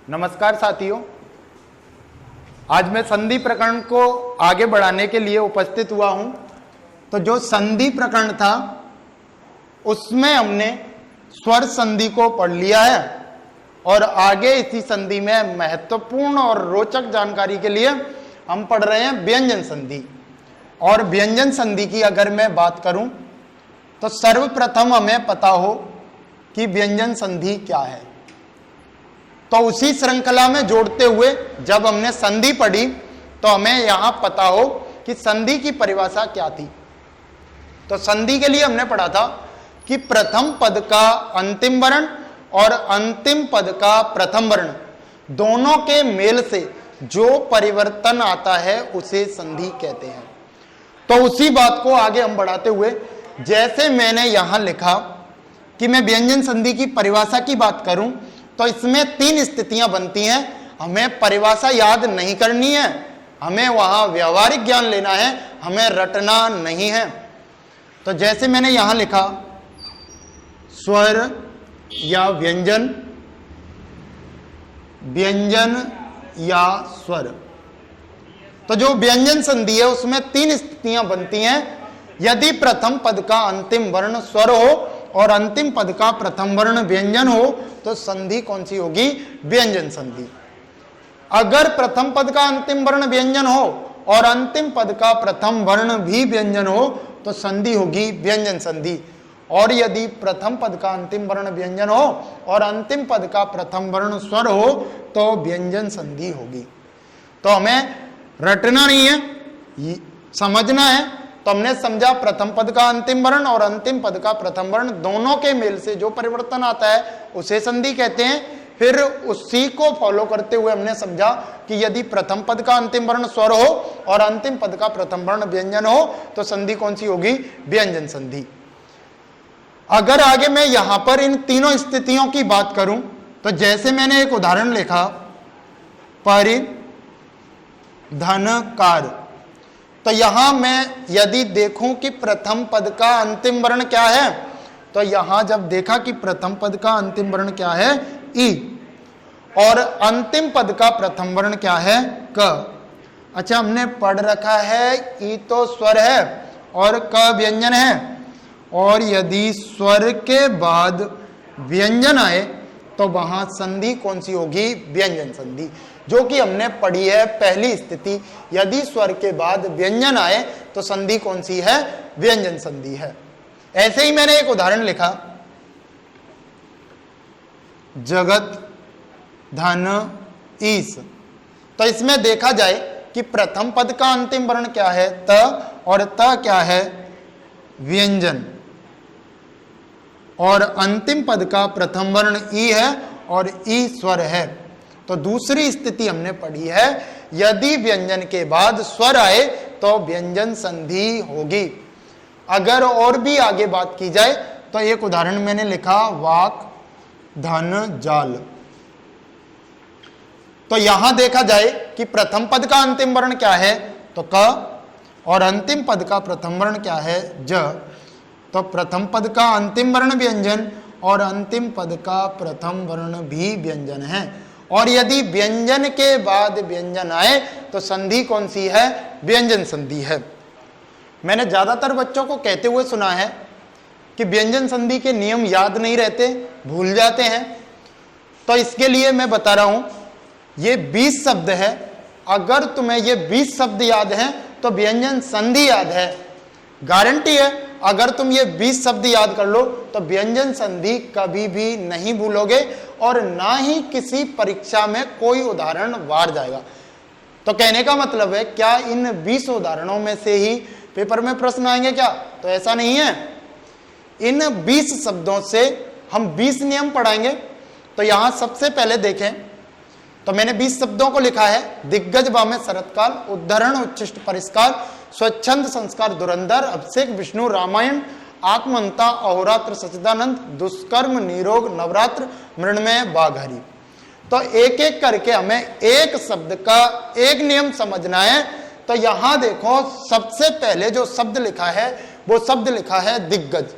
नमस्कार साथियों, आज मैं संधि प्रकरण को आगे बढ़ाने के लिए उपस्थित हुआ हूं। तो जो संधि प्रकरण था उसमें हमने स्वर संधि को पढ़ लिया है और आगे इसी संधि में महत्वपूर्ण और रोचक जानकारी के लिए हम पढ़ रहे हैं व्यंजन संधि। और व्यंजन संधि की अगर मैं बात करूं तो सर्वप्रथम हमें पता हो कि व्यंजन संधि क्या है। तो उसी श्रृंखला में जोड़ते हुए जब हमने संधि पढ़ी तो हमें यहां पता हो कि संधि की परिभाषा क्या थी। तो संधि के लिए हमने पढ़ा था कि प्रथम पद का अंतिम वर्ण और अंतिम पद का प्रथम वर्ण दोनों के मेल से जो परिवर्तन आता है उसे संधि कहते हैं। तो उसी बात को आगे हम बढ़ाते हुए जैसे मैंने यहां लिखा कि मैं व्यंजन संधि की परिभाषा की बात करूं तो इसमें तीन स्थितियां बनती हैं। हमें परिभाषा याद नहीं करनी है, हमें वहां व्यवहारिक ज्ञान लेना है, हमें रटना नहीं है। तो जैसे मैंने यहां लिखा स्वर या व्यंजन, व्यंजन या स्वर। तो जो व्यंजन संधि है उसमें तीन स्थितियां बनती हैं। यदि प्रथम पद का अंतिम वर्ण स्वर हो और अंतिम पद का प्रथम वर्ण व्यंजन हो तो संधि कौन सी होगी? व्यंजन संधि। अगर प्रथम पद का अंतिम वर्ण व्यंजन हो और अंतिम पद का प्रथम वर्ण भी व्यंजन हो तो संधि होगी व्यंजन संधि। और यदि प्रथम पद का अंतिम वर्ण व्यंजन हो और अंतिम पद का प्रथम वर्ण स्वर हो तो व्यंजन संधि होगी। तो हमें रटना नहीं है, समझना है। तो हमने समझा प्रथम पद का अंतिम वर्ण और अंतिम पद का प्रथम वर्ण दोनों के मेल से जो परिवर्तन आता है उसे संधि कहते हैं। फिर उसी को फॉलो करते हुए हमने समझा कि यदि प्रथम पद का अंतिम वर्ण स्वर हो और अंतिम पद का प्रथम वर्ण व्यंजन हो तो संधि कौन सी होगी? व्यंजन संधि। अगर आगे मैं यहां पर इन तीनों स्थितियों की बात करूं तो जैसे मैंने एक उदाहरण लिखा परिधनकार। तो यहां मैं यदि देखूं कि प्रथम पद का अंतिम वर्ण क्या है तो यहां जब देखा कि प्रथम पद का अंतिम वर्ण क्या है? ई। और अंतिम पद का प्रथम वर्ण क्या है? क। अच्छा, हमने पढ़ रखा है ई तो स्वर है और क व्यंजन है। और यदि स्वर के बाद व्यंजन आए तो वहां संधि कौन सी होगी? व्यंजन संधि, जो कि हमने पढ़ी है पहली स्थिति। यदि स्वर के बाद व्यंजन आए तो संधि कौन सी है? व्यंजन संधि है। ऐसे ही मैंने एक उदाहरण लिखा जगत धन ईस। तो इसमें देखा जाए कि प्रथम पद का अंतिम वर्ण क्या है? त। और त क्या है? व्यंजन। और अंतिम पद का प्रथम वर्ण ई है और ई स्वर है। तो दूसरी स्थिति हमने पढ़ी है यदि व्यंजन के बाद स्वर आए तो व्यंजन संधि होगी। अगर और भी आगे बात की जाए तो एक उदाहरण मैंने लिखा वाक धन जाल। तो यहां देखा जाए कि प्रथम पद का अंतिम वर्ण क्या है? तो क। और अंतिम पद का प्रथम वर्ण क्या है? ज। तो प्रथम पद का अंतिम वर्ण व्यंजन और अंतिम पद का प्रथम वर्ण भी व्यंजन है। और यदि व्यंजन के बाद व्यंजन आए तो संधि कौन सी है? व्यंजन संधि है। मैंने ज्यादातर बच्चों को कहते हुए सुना है कि व्यंजन संधि के नियम याद नहीं रहते, भूल जाते हैं। तो इसके लिए मैं बता रहा हूं, ये 20 शब्द है। अगर तुम्हें ये 20 शब्द याद हैं तो व्यंजन संधि याद है। गारंटी है, अगर तुम ये 20 शब्द याद कर लो तो व्यंजन संधि कभी भी नहीं भूलोगे और ना ही किसी परीक्षा में कोई उदाहरण वार जाएगा। तो कहने का मतलब है क्या इन 20 उदाहरणों में से ही पेपर में प्रश्न आएंगे क्या? तो ऐसा नहीं है। इन 20 शब्दों से हम 20 नियम पढ़ाएंगे। तो यहां सबसे पहले देखें तो मैंने 20 शब्दों को लिखा है दिग्गज बामे शरतकाल, उद्धरण उच्छिष्ट परिष्कार, स्वच्छंद संस्कार धुरंधर, अभिषेक विष्णु रामायण, आत्महंता अहोरात्र सच्चिदानंद, दुष्कर्म निरोग नवरात्र, मृण्मय बाघहरी। तो एक एक करके हमें एक शब्द का एक नियम समझना है। तो यहां देखो सबसे पहले जो शब्द लिखा है वो शब्द लिखा है दिग्गज।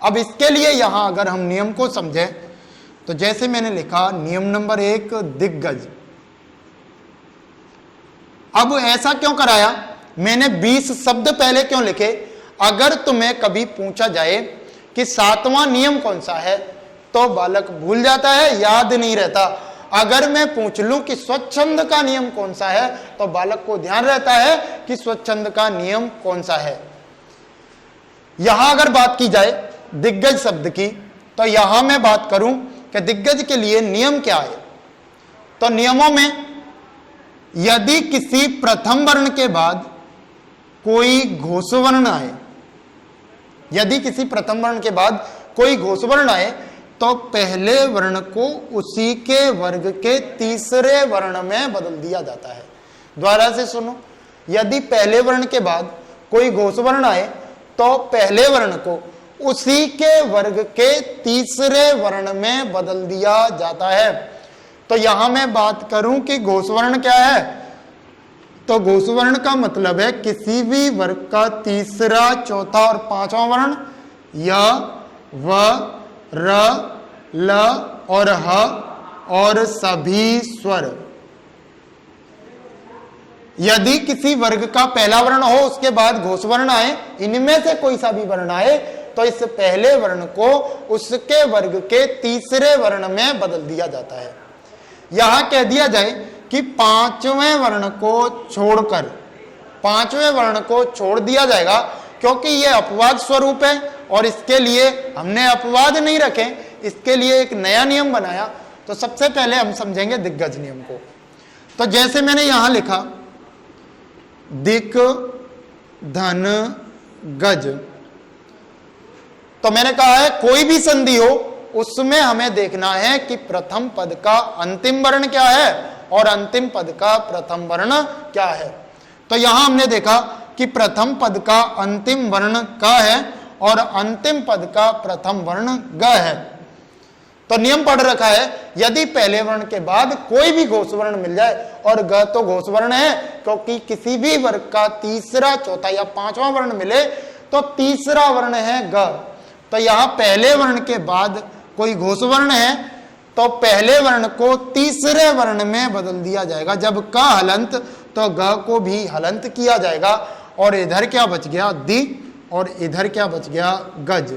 अब इसके लिए यहां अगर हम नियम को समझें तो जैसे मैंने लिखा नियम नंबर 1 दिग्गज। अब ऐसा क्यों कराया, मैंने 20 शब्द पहले क्यों लिखे? अगर तुम्हें कभी पूछा जाए कि 7वां नियम कौन सा है तो बालक भूल जाता है, याद नहीं रहता। अगर मैं पूछ लूं कि स्वच्छंद का नियम कौन सा है तो बालक को ध्यान रहता है कि स्वच्छंद का नियम कौन सा है। यहां अगर बात की जाए दिग्गज शब्द की, तो यहां मैं बात करूं कि दिग्गज के लिए नियम क्या है। तो नियमों में यदि किसी प्रथम वर्ण के बाद कोई घोषवर्ण आए, यदि किसी प्रथम वर्ण के बाद कोई घोषवर्ण आए तो पहले वर्ण को उसी के वर्ग के तीसरे वर्ण में बदल दिया जाता है। दोबारा से सुनो, यदि पहले वर्ण के बाद कोई घोषवर्ण आए तो पहले वर्ण को उसी के वर्ग के तीसरे वर्ण में बदल दिया जाता है। तो यहां मैं बात करूं कि घोषवर्ण क्या है, तो घोषवर्ण का मतलब है किसी भी वर्ग का तीसरा, चौथा और पांचवा वर्ण, य, व, र, ल और ह और सभी स्वर। यदि किसी वर्ग का पहला वर्ण हो उसके बाद घोषवर्ण आए, इनमें से कोई सा भी वर्ण आए तो इस पहले वर्ण को उसके वर्ग के तीसरे वर्ण में बदल दिया जाता है। यहां कह दिया जाए कि पांचवें वर्ण को छोड़कर, पांचवें वर्ण को छोड़ दिया जाएगा क्योंकि यह अपवाद स्वरूप है और इसके लिए हमने अपवाद नहीं रखे, इसके लिए एक नया नियम बनाया। तो सबसे पहले हम समझेंगे दिग्गज नियम को। तो जैसे मैंने यहां लिखा दिक धन गज, तो मैंने कहा है कोई भी संधि हो उसमें हमें देखना है कि प्रथम पद का अंतिम वर्ण क्या है और अंतिम पद का प्रथम वर्ण क्या है। तो यहां हमने देखा कि प्रथम पद का अंतिम वर्ण क है और अंतिम पद का प्रथम वर्ण ग है। तो नियम पढ़ रखा है, यदि पहले वर्ण के बाद कोई भी घोषवर्ण मिल जाए, और ग तो घोषवर्ण है क्योंकि किसी भी वर्ग का तीसरा, चौथा या पांचवा वर्ण मिले तो तीसरा वर्ण है ग। तो यहां पहले वर्ण के बाद कोई घोषवर्ण है तो पहले वर्ण को तीसरे वर्ण में बदल दिया जाएगा। जब क हलंत तो ग को भी हलंत किया जाएगा और इधर क्या बच गया दि और इधर क्या बच गया गज।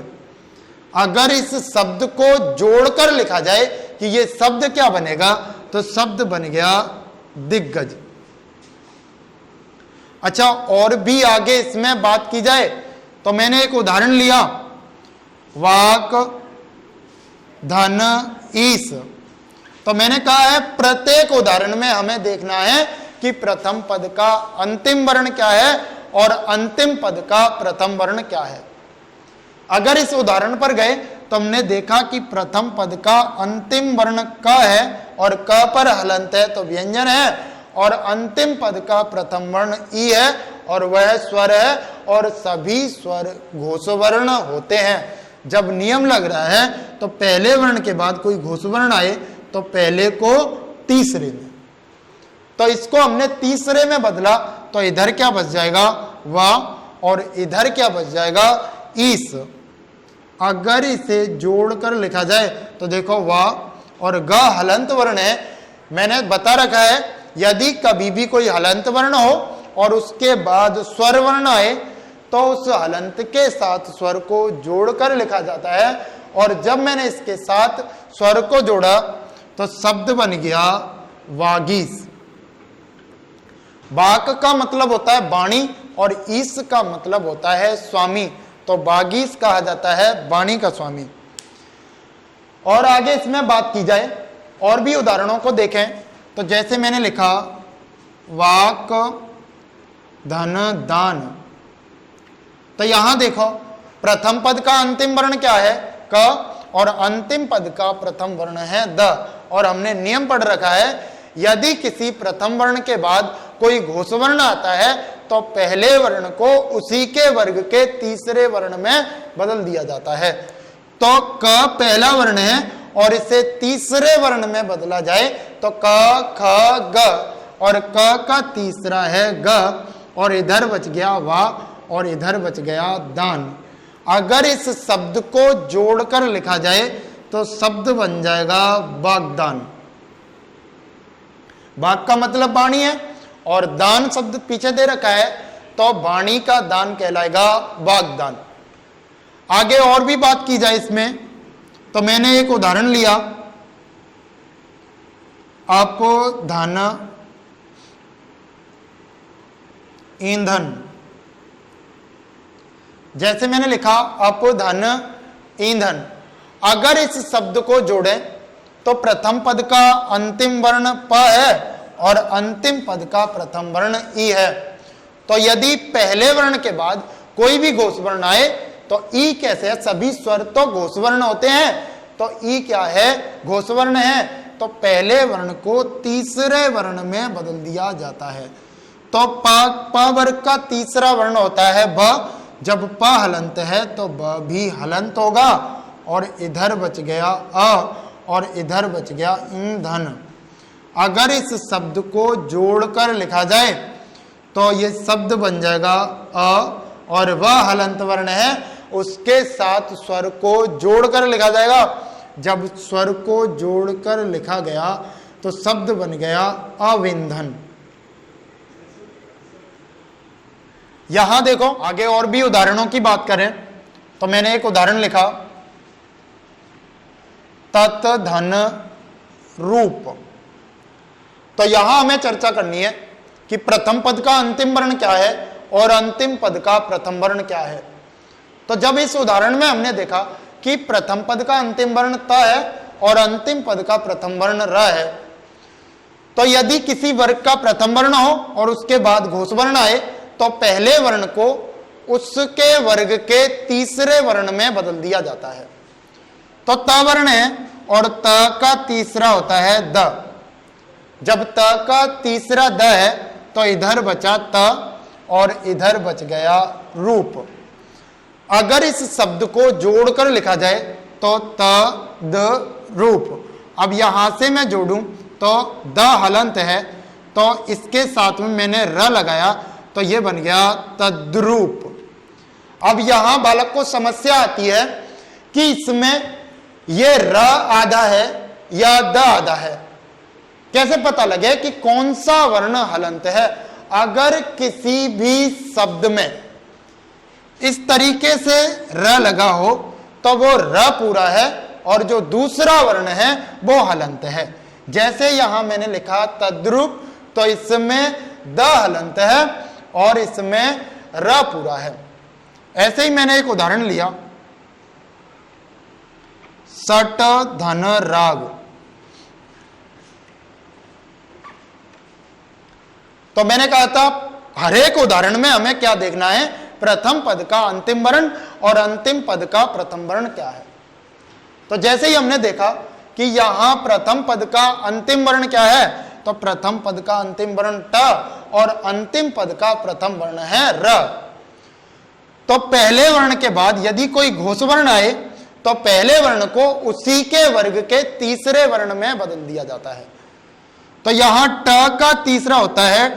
अगर इस शब्द को जोड़कर लिखा जाए कि ये शब्द क्या बनेगा, तो शब्द बन गया दिग्गज। अच्छा, और भी आगे इसमें बात की जाए तो मैंने एक उदाहरण लिया, वाक धन ईस। तो मैंने कहा है प्रत्येक उदाहरण में हमें देखना है कि प्रथम पद का अंतिम वर्ण क्या है और अंतिम पद का प्रथम वर्ण क्या है। अगर इस उदाहरण पर गए तो हमने देखा कि प्रथम पद का अंतिम वर्ण क है और क पर हलंत है तो व्यंजन है, और अंतिम पद का प्रथम वर्ण ई है और वह स्वर है, और सभी स्वर घोषवर्ण होते हैं। जब नियम लग रहा है तो पहले वर्ण के बाद कोई घोषवर्ण आए तो पहले को तीसरे में, तो इसको हमने तीसरे में बदला तो इधर क्या बच जाएगा वा और इधर क्या बच जाएगा ईस। अगर इसे जोड़कर लिखा जाए तो देखो वा और ग हलंत वर्ण है। मैंने बता रखा है यदि कभी भी कोई हलंत वर्ण हो और उसके बाद स्वर वर्ण आए तो उस हलंत के साथ स्वर को जोड़कर लिखा जाता है, और जब मैंने इसके साथ स्वर को जोड़ा तो शब्द बन गया वागीस। वाक का मतलब होता है वाणी और ईस का मतलब होता है स्वामी, तो बागीस कहा जाता है वाणी का स्वामी। और आगे इसमें बात की जाए और भी उदाहरणों को देखें तो जैसे मैंने लिखा वाक धन दान। तो यहां देखो प्रथम पद का अंतिम वर्ण क्या है क और अंतिम पद का प्रथम वर्ण है द, और हमने नियम पढ़ रखा है यदि किसी प्रथम वर्ण के बाद कोई घोषवर्ण आता है तो पहले वर्ण को उसी के वर्ग के तीसरे वर्ण में बदल दिया जाता है। तो क पहला वर्ण है और इसे तीसरे वर्ण में बदला जाए तो क ख ग, और क का तीसरा है ग, और इधर बच गया वा और इधर बच गया दान। अगर इस शब्द को जोड़कर लिखा जाए तो शब्द बन जाएगा वाग्दान। वाक का मतलब वाणी है और दान शब्द पीछे दे रखा है, तो वाणी का दान कहलाएगा वाग्दान। आगे और भी बात की जाए इसमें, तो मैंने एक उदाहरण लिया, आपको धन, ईंधन, जैसे मैंने लिखा आपको धन, ईंधन। अगर इस शब्द को जोड़ें तो प्रथम पद का अंतिम वर्ण प है और अंतिम पद का प्रथम वर्ण ई है। तो यदि पहले वर्ण के बाद कोई भी घोष वर्ण आए तो ई कैसे है? सभी स्वर तो घोष वर्ण होते हैं, तो ई क्या है? घोष वर्ण है। तो पहले वर्ण को तीसरे वर्ण में बदल दिया जाता है। तो प वर्ग का तीसरा वर्ण होता है ब। जब प हलंत है तो ब भी हलंत होगा, और इधर बच गया अ और इधर बच गया ईंधन। अगर इस शब्द को जोड़कर लिखा जाए तो ये शब्द बन जाएगा अ, और वह हलंत वर्ण है, उसके साथ स्वर को जोड़कर लिखा जाएगा। जब स्वर को जोड़कर लिखा गया तो शब्द बन गया अविंधन। यहां देखो, आगे और भी उदाहरणों की बात करें तो मैंने एक उदाहरण लिखा, तत् धन रूप। तो यहां हमें चर्चा करनी है कि प्रथम पद का अंतिम वर्ण क्या है और अंतिम पद का प्रथम वर्ण क्या है। तो जब इस उदाहरण में हमने देखा कि प्रथम पद का अंतिम वर्ण त है और अंतिम पद का प्रथम वर्ण र है, तो यदि किसी वर्ग का प्रथम वर्ण हो और उसके बाद घोष वर्ण आए तो पहले वर्ण को उसके वर्ग के तीसरे वर्ण में बदल दिया जाता है। तो त वर्ण है और त का तीसरा होता है द। जब त का तीसरा द है तो इधर बचा त और इधर बच गया रूप। अगर इस शब्द को जोड़कर लिखा जाए तो त द रूप। अब यहां से मैं जोड़ूं तो द हलंत है, तो इसके साथ में मैंने र लगाया तो यह बन गया तद्रूप। अब यहां बालक को समस्या आती है कि इसमें यह र आधा है या द आधा है, कैसे पता लगे कि कौन सा वर्ण हलंत है। अगर किसी भी शब्द में इस तरीके से र लगा हो तो वो र पूरा है और जो दूसरा वर्ण है वो हलंत है। जैसे यहां मैंने लिखा तद्रूप, तो इसमें द हलंत है और इसमें र पूरा है। ऐसे ही मैंने एक उदाहरण लिया, सट धन राग। तो मैंने कहा था हर एक उदाहरण में हमें क्या देखना है? प्रथम पद का अंतिम वर्ण और अंतिम पद का प्रथम वर्ण क्या है। तो जैसे ही हमने देखा कि यहां प्रथम पद का अंतिम वर्ण क्या है, तो प्रथम पद का अंतिम वर्ण ट और अंतिम पद का प्रथम वर्ण है र। तो पहले वर्ण के बाद यदि कोई घोष वर्ण आए तो पहले वर्ण को उसी के वर्ग के तीसरे वर्ण में बदल दिया जाता है। तो यहां ट का तीसरा होता है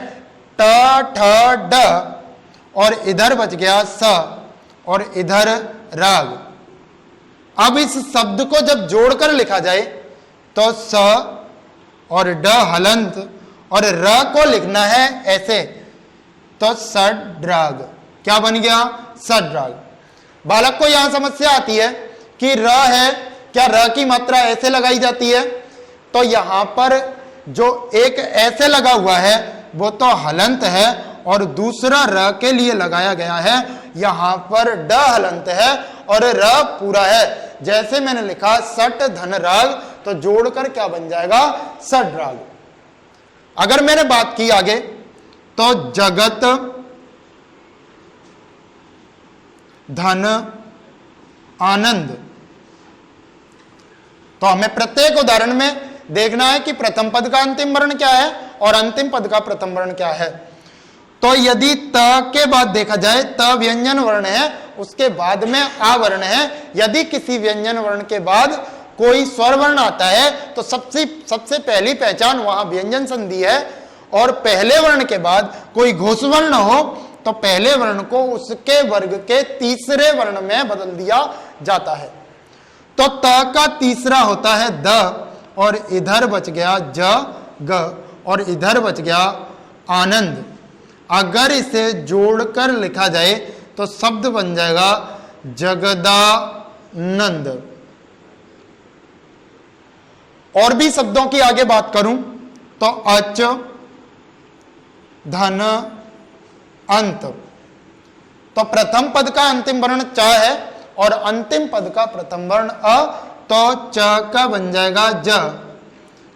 ट ठ ड और इधर बच गया स और इधर राग। अब इस शब्द को जब जोड़कर लिखा जाए तो स और ड हलंत और र को लिखना है ऐसे, तो सड्राग। क्या बन गया? सड्राग। बालक को यहां समस्या आती है कि र है, क्या र की मात्रा ऐसे लगाई जाती है? तो यहां पर जो एक ऐसे लगा हुआ है वो तो हलंत है और दूसरा र के लिए लगाया गया है। यहां पर ड हलंत है और र पूरा है। जैसे मैंने लिखा सट धन राग, तो जोड़कर क्या बन जाएगा? सड्राग। अगर मैंने बात की आगे तो जगत धन आनंद। तो हमें प्रत्येक उदाहरण में देखना है कि प्रथम पद का अंतिम वर्ण क्या है और अंतिम पद का प्रथम वर्ण क्या है। तो यदि त के बाद देखा जाए, त व्यंजन वर्ण है, उसके बाद में आ वर्ण है। यदि किसी व्यंजन वर्ण के बाद कोई स्वर वर्ण आता है तो सबसे पहली पहचान वहां व्यंजन संधि है, और पहले वर्ण के बाद कोई घोष वर्ण हो तो पहले वर्ण को उसके वर्ग के तीसरे वर्ण में बदल दिया जाता है। तो त का तीसरा होता है द, और इधर बच गया ज ग, और इधर बच गया आनंद। अगर इसे जोड़कर लिखा जाए तो शब्द बन जाएगा जगदानंद। और भी शब्दों की आगे बात करूं तो अच, धन, अंत। तो प्रथम पद का अंतिम वर्ण च है और अंतिम पद का प्रथम वर्ण अ, तो च का बन जाएगा ज,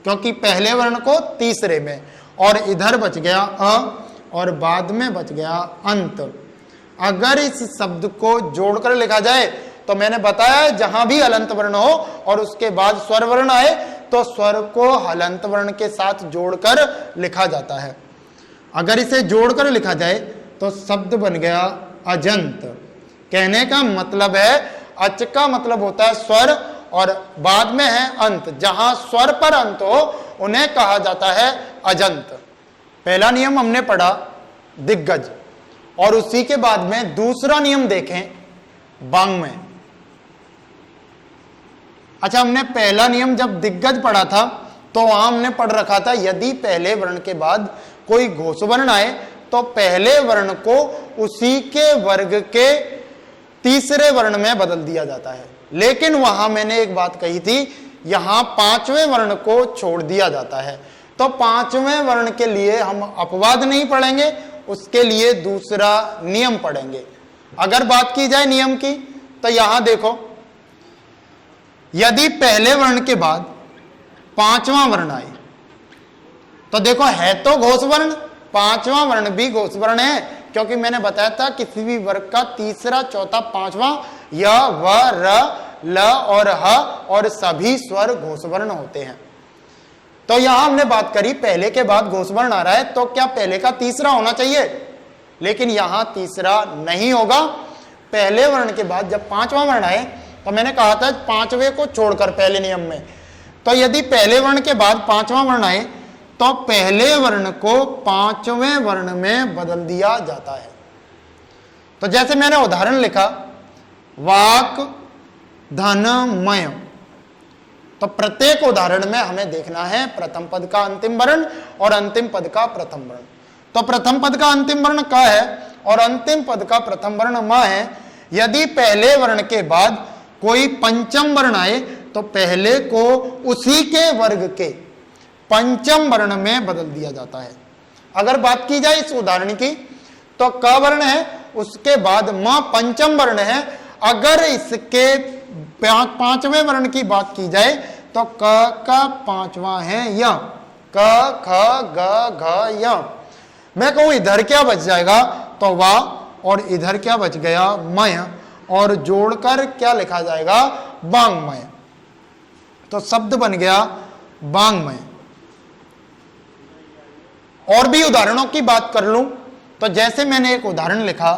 क्योंकि पहले वर्ण को तीसरे में, और इधर बच गया अ और बाद में बच गया अंत। अगर इस शब्द को जोड़कर लिखा जाए तो मैंने बताया जहां भी हलंत वर्ण हो और उसके बाद स्वर वर्ण आए तो स्वर को हलंत वर्ण के साथ जोड़कर लिखा जाता है। अगर इसे जोड़कर लिखा जाए तो शब्द बन गया अजंत। कहने का मतलब है अच का मतलब होता है स्वर और बाद में है अंत। जहां स्वर पर अंत हो उन्हें कहा जाता है अजंत। पहला नियम हमने पढ़ा दिग्गज, और उसी के बाद में दूसरा नियम देखें वांग्मय। अच्छा, हमने पहला नियम जब दिग्गज पढ़ा था तो वहां हमने पढ़ रखा था यदि पहले वर्ण के बाद कोई घोष वर्ण आए तो पहले वर्ण को उसी के वर्ग के तीसरे वर्ण में बदल दिया जाता है। लेकिन वहां मैंने एक बात कही थी, यहां पांचवें वर्ण को छोड़ दिया जाता है। तो पांचवें वर्ण के लिए हम अपवाद नहीं पढ़ेंगे, उसके लिए दूसरा नियम पढ़ेंगे। अगर बात की जाए नियम की तो यहां देखो, यदि पहले वर्ण के बाद पांचवा वर्ण आए तो देखो है तो घोष वर्ण, पांचवा वर्ण भी घोष वर्ण है, क्योंकि मैंने बताया था किसी भी वर्ग का तीसरा, चौथा, पांचवा य, व, र, ल और ह और सभी स्वर घोष वर्ण होते हैं। तो यहां हमने बात करी पहले के बाद घोष वर्ण आ रहा है तो क्या पहले का तीसरा होना चाहिए, लेकिन यहां तीसरा नहीं होगा। पहले वर्ण के बाद जब पांचवा वर्ण आए तो मैंने कहा था पांचवें को छोड़कर पहले नियम में, तो यदि पहले वर्ण के बाद पांचवा वर्ण आए तो पहले वर्ण को पांचवें वर्ण में बदल दिया जाता है। तो जैसे मैंने उदाहरण लिखा वाक धन मय, तो प्रत्येक उदाहरण में हमें देखना है प्रथम पद का अंतिम वर्ण और अंतिम पद का प्रथम वर्ण। तो प्रथम पद का अंतिम वर्ण क है और अंतिम पद का प्रथम वर्ण म है। यदि पहले वर्ण के बाद कोई पंचम वर्ण आए तो पहले को उसी के वर्ग के पंचम वर्ण में बदल दिया जाता है। अगर बात की जाए इस उदाहरण की तो क वर्ण है, उसके बाद म पंचम वर्ण है। अगर इसके पांचवें वर्ण की बात की जाए तो क का पांचवा है य, क ख ग घ य। मैं कहूं इधर क्या बच जाएगा तो वा, और इधर क्या बच गया मय, और जोड़कर क्या लिखा जाएगा वांग्मय। तो शब्द बन गया वांग्मय। और भी उदाहरणों की बात कर लूं तो जैसे मैंने एक उदाहरण लिखा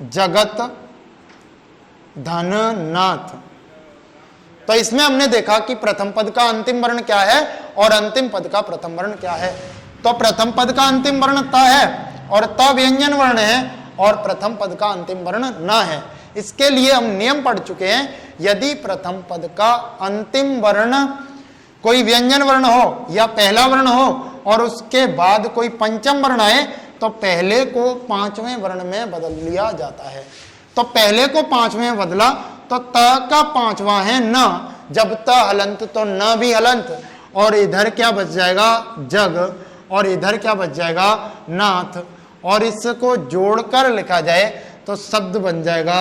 जगत धन नाथ, तो इसमें हमने देखा कि प्रथम पद का अंतिम वर्ण क्या है और अंतिम पद का प्रथम वर्ण क्या है। तो प्रथम पद का अंतिम वर्ण त है और त व्यंजन वर्ण है और प्रथम पद का अंतिम वर्ण न है। इसके लिए हम नियम पढ़ चुके हैं, यदि प्रथम पद का अंतिम वर्ण कोई व्यंजन वर्ण हो या पहला वर्ण हो और उसके बाद कोई पंचम वर्ण आए तो पहले को पांचवें वर्ण में बदल लिया जाता है। तो पहले को पांचवें में बदला तो त का पांचवा है न, जब त हलंत तो न भी हलंत, और इधर क्या बच जाएगा जग, और इधर क्या बच जाएगा नाथ, और इसको जोड़कर लिखा जाए तो शब्द बन जाएगा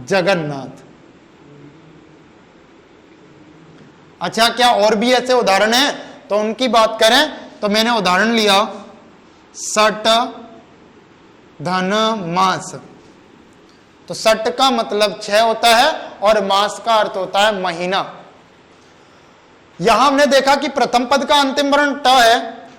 जगन्नाथ। अच्छा, क्या और भी ऐसे उदाहरण हैं तो उनकी बात करें तो मैंने उदाहरण लिया सट धन मास। तो सट का मतलब 6 होता है और मास का अर्थ होता है महीना। यहां हमने देखा कि प्रथम पद का अंतिम वर्ण ट है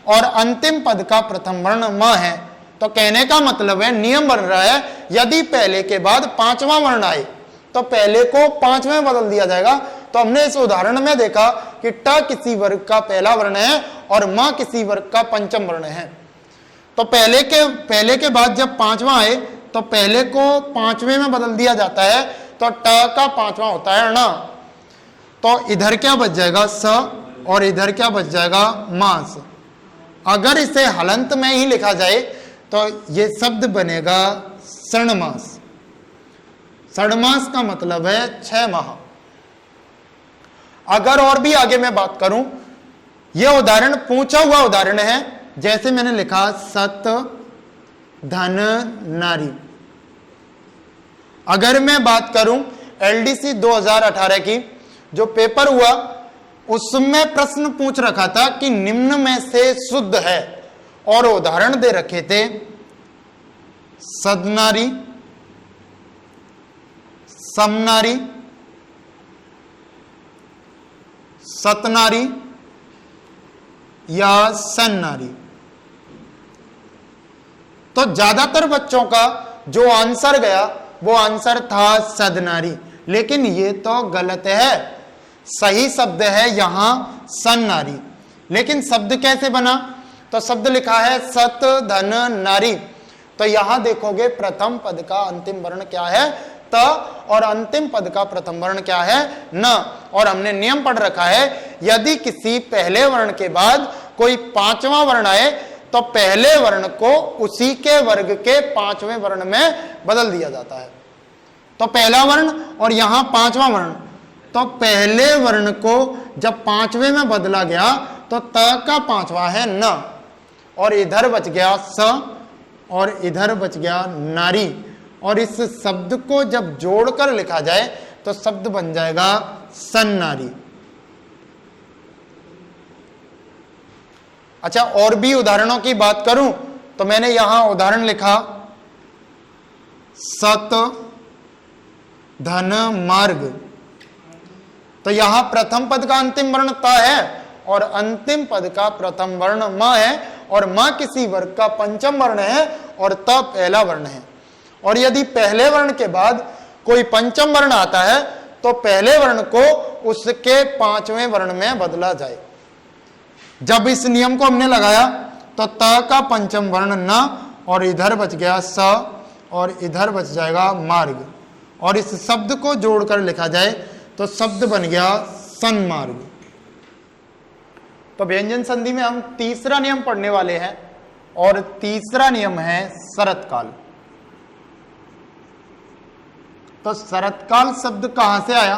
और अंतिम पद का प्रथम वर्ण म है। तो कहने का मतलब है नियम बन रहा है यदि पहले के बाद पांचवा वर्ण आए तो पहले को पांचवें बदल दिया जाएगा। तो हमने इस उदाहरण में देखा कि ट किसी वर्ग का पहला वर्ण है और म किसी वर्ग का पंचम वर्ण है। तो पहले के बाद जब पांचवा आए तो पहले को पांचवें में बदल दिया जाता है। तो ट का पांचवा होता है ण, तो इधर क्या बच जाएगा स और इधर क्या बच जाएगा मांस। अगर इसे हलंत में ही लिखा जाए तो ये शब्द बनेगा षणमास। षणमास का मतलब है 6 माह। अगर और भी आगे मैं बात करूं, यह उदाहरण पूछा हुआ उदाहरण है, जैसे मैंने लिखा सत धन नारी। अगर मैं बात करूं एलडीसी 2018 की जो पेपर हुआ, उसमें प्रश्न पूछ रखा था कि निम्न में से शुद्ध है, और उदाहरण दे रखे थे सदनारी, समनारी, सतनारी या सन्नारी। तो ज्यादातर बच्चों का जो आंसर गया वो आंसर था सदनारी, लेकिन ये तो गलत है। सही शब्द है यहां सन्नारी। लेकिन शब्द कैसे बना, तो शब्द लिखा है सत धन नारी। तो यहां देखोगे प्रथम पद का अंतिम वर्ण क्या है त, और अंतिम पद का प्रथम वर्ण क्या है न। और हमने नियम पढ़ रखा है, यदि किसी पहले वर्ण के बाद कोई पांचवा वर्ण आए तो पहले वर्ण को उसी के वर्ग के पांचवें वर्ण में बदल दिया जाता है। तो पहला वर्ण और यहां पांचवा वर्ण, तो पहले वर्ण को जब पांचवें में बदला गया तो त का पांचवा है न, और इधर बच गया स और इधर बच गया नारी। और इस शब्द को जब जोड़कर लिखा जाए तो शब्द बन जाएगा सन्नारी। अच्छा, और भी उदाहरणों की बात करूं तो मैंने यहां उदाहरण लिखा सत धन मार्ग। तो यहां प्रथम पद का अंतिम वर्ण त है और अंतिम पद का प्रथम वर्ण म है, और म किसी वर्ग का पंचम वर्ण है और त पहला वर्ण है। और यदि पहले वर्ण के बाद कोई पंचम वर्ण आता है तो पहले वर्ण को उसके पांचवें वर्ण में बदला जाए। जब इस नियम को हमने लगाया तो त का पंचम वर्ण न, और इधर बच गया स और इधर बच जाएगा मार्ग, और इस शब्द को जोड़कर लिखा जाए तो शब्द बन गया सन्मार्ग। तो व्यंजन संधि में हम तीसरा नियम पढ़ने वाले हैं, और तीसरा नियम है शरतकाल। तो शरतकाल शब्द कहां से आया,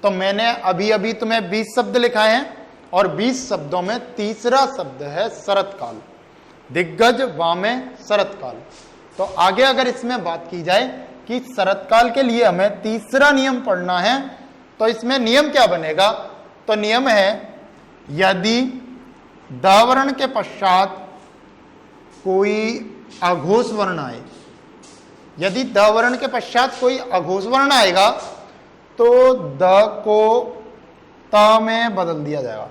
तो मैंने अभी अभी तुम्हें 20 शब्द लिखाए हैं, और 20 शब्दों में तीसरा शब्द है शरतकाल। दिग्गज वामे शरतकाल। तो आगे अगर इसमें बात की जाए कि शरतकाल के लिए हमें तीसरा नियम पढ़ना है, तो इसमें नियम क्या बनेगा, तो नियम है यदि द वर्ण के पश्चात कोई अघोष वर्ण आए, यदि द वर्ण के पश्चात कोई अघोष वर्ण आएगा तो द को त में बदल दिया जाएगा।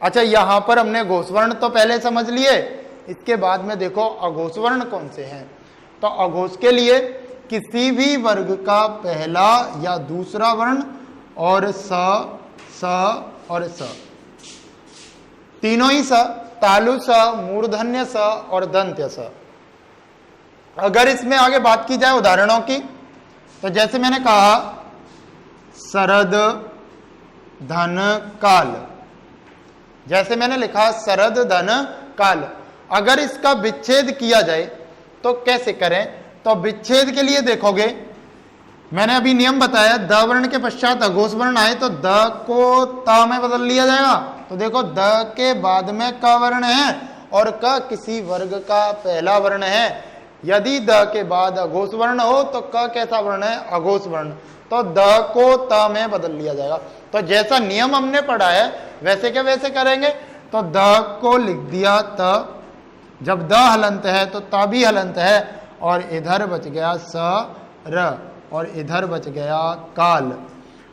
अच्छा, यहां पर हमने घोष वर्ण तो पहले समझ लिए, इसके बाद में देखो अघोष वर्ण कौन से हैं। तो अघोष के लिए किसी भी वर्ग का पहला या दूसरा वर्ण और स और स, तीनों ही स, तालु स, मूर्धन्य स और दंत्य स। अगर इसमें आगे बात की जाए उदाहरणों की, तो जैसे मैंने कहा शरद धन काल, जैसे मैंने लिखा शरद धन काल। अगर इसका विच्छेद किया जाए तो कैसे करें, तो विच्छेद के लिए देखोगे मैंने अभी नियम बताया, द वर्ण के पश्चात अघोष वर्ण आए तो द को त में बदल लिया जाएगा। तो देखो द के बाद में क वर्ण है और क किसी वर्ग का पहला वर्ण है। यदि द के बाद अघोष वर्ण हो तो क कैसा वर्ण है, अघोष वर्ण, तो द को त में बदल लिया जाएगा। तो जैसा नियम हमने पढ़ा है वैसे क्या वैसे करेंगे। तो द को लिख दिया त, जब द हलंत है तो ता भी हलंत है, और इधर बच गया स र और इधर बच गया काल।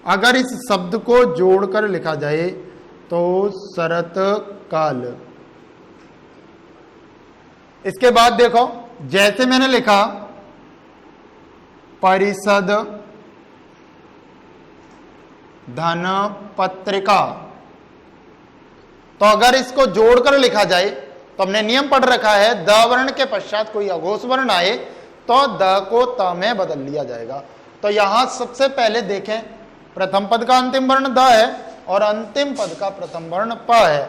अगर इस शब्द को जोड़कर लिखा जाए तो शरत काल। इसके बाद देखो जैसे मैंने लिखा परिषद धन पत्रिका, तो अगर इसको जोड़कर लिखा जाए तो हमने नियम पढ़ रखा है द वर्ण के पश्चात कोई अघोष वर्ण आए तो द को त में बदल लिया जाएगा। तो यहां सबसे पहले देखें, प्रथम पद का अंतिम वर्ण द है और अंतिम पद का प्रथम वर्ण प है।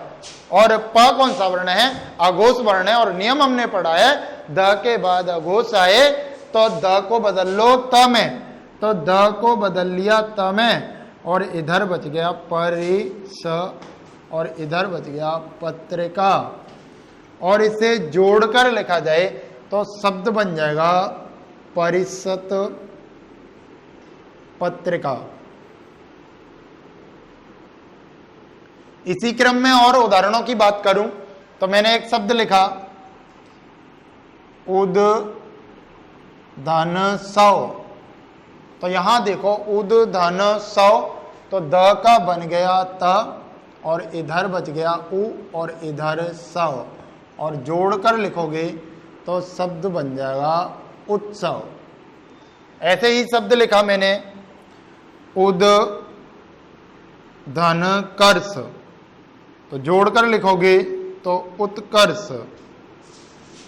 और प कौन सा वर्ण है? अघोष वर्ण है। और नियम हमने पढ़ा है, द के बाद अघोष आए तो द को बदल लो त में, तो द को बदल लिया त में, और इधर बच गया परिस और इधर बच गया पत्रिका। और इसे जोड़कर लिखा जाए तो शब्द बन जाएगा परिषद पत्रिका। इसी क्रम में और उदाहरणों की बात करूं तो मैंने एक शब्द लिखा उद धन सौ, तो यहां देखो उद धन सौ, तो द का बन गया त और इधर बच गया उ और इधर सौ, और जोड़कर लिखोगे तो शब्द बन जाएगा उत्सव। ऐसे ही शब्द लिखा मैंने उद धन कर्ष, तो जोड़कर लिखोगे तो उत्कर्ष।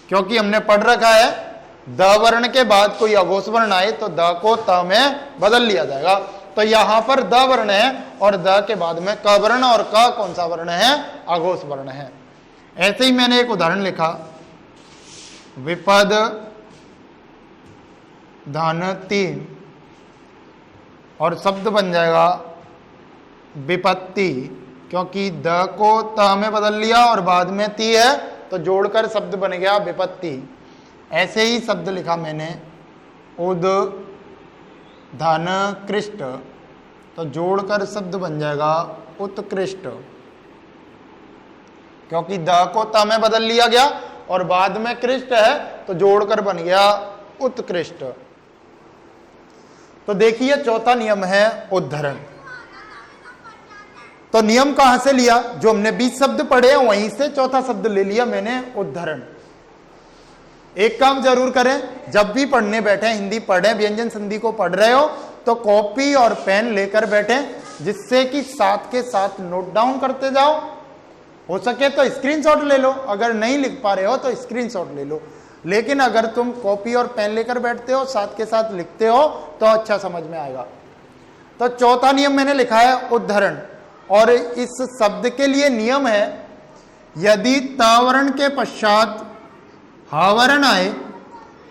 क्योंकि हमने पढ़ रखा है द वर्ण के बाद कोई अघोष वर्ण आए तो द को त में बदल लिया जाएगा। तो यहां पर द वर्ण है और द के बाद में क वर्ण, और क कौन सा वर्ण है? अघोष वर्ण है। ऐसे ही मैंने एक उदाहरण लिखा विपद धन 3, और शब्द बन जाएगा विपत्ति, क्योंकि द को त में बदल लिया और बाद में ती है तो जोड़कर शब्द बन गया विपत्ति। ऐसे ही शब्द लिखा मैंने उद धन कृष्ट, तो जोड़कर शब्द बन जाएगा उत्कृष्ट, क्योंकि द को त में बदल लिया गया और बाद में कृष्ट है तो जोड़कर बन गया उत्कृष्ट। तो देखिए चौथा नियम है उद्धरण। तो नियम कहां से लिया? जो हमने 20 शब्द पढ़े हैं वहीं से चौथा शब्द ले लिया मैंने उद्धरण। एक काम जरूर करें, जब भी पढ़ने बैठे, हिंदी पढ़े, व्यंजन संधि को पढ़ रहे हो तो कॉपी और पेन लेकर बैठे, जिससे कि साथ के साथ नोट डाउन करते जाओ। हो सके तो स्क्रीनशॉट ले लो, अगर नहीं लिख पा रहे हो तो स्क्रीनशॉट ले लो। लेकिन अगर तुम कॉपी और पेन लेकर बैठते हो, साथ के साथ लिखते हो, तो अच्छा समझ में आएगा। तो चौथा नियम मैंने लिखा है उद्धरण, और इस शब्द के लिए नियम है यदि त वर्ण के पश्चात ह वर्ण आए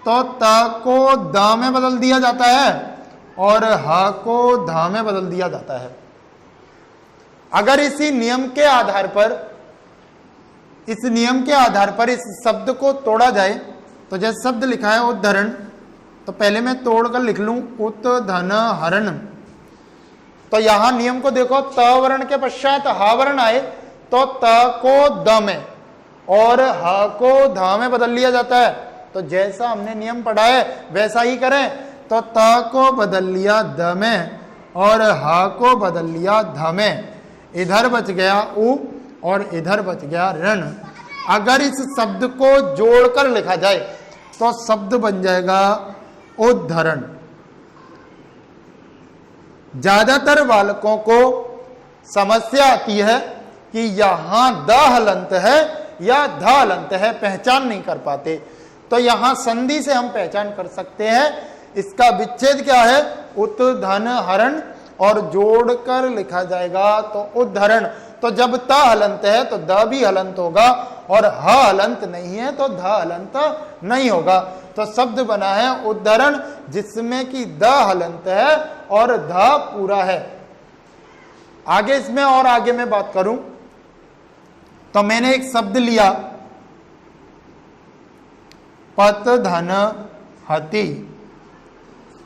तो त को द में बदल दिया जाता है और ह को ध में बदल दिया जाता है। अगर इसी नियम के आधार पर इस शब्द को तोड़ा जाए, तो जैसे शब्द लिखा है उद्धरण, तो पहले मैं तोड़कर लिख लूं उत धन हरण। तो यहां नियम को देखो, त वर्ण के पश्चात ह वर्ण आए तो त को द में और ह को ध में बदल लिया जाता है। तो जैसा हमने नियम पढ़ा है वैसा ही करें। तो त को बदल लिया द में और ह को बदल लिया ध में, इधर बच गया उ और इधर बच गया ऋण। अगर इस शब्द को जोड़कर लिखा जाए तो शब्द बन जाएगा उद्धरण। ज्यादातर बालकों को समस्या आती है कि यहां द हलंत है या ध हलंत है, पहचान नहीं कर पाते। तो यहां संधि से हम पहचान कर सकते हैं। इसका विच्छेद क्या है? उत धन हरण, और जोड़कर लिखा जाएगा तो उद्धरण। तो जब त हलंत है तो द भी हलंत होगा, और ह हलंत नहीं है तो ध हलंत नहीं होगा। तो शब्द बना है उद्धरण, जिसमें कि द हलंत है और ध पूरा है। आगे इसमें और आगे मैं बात करूं तो मैंने एक शब्द लिया पत धन हति,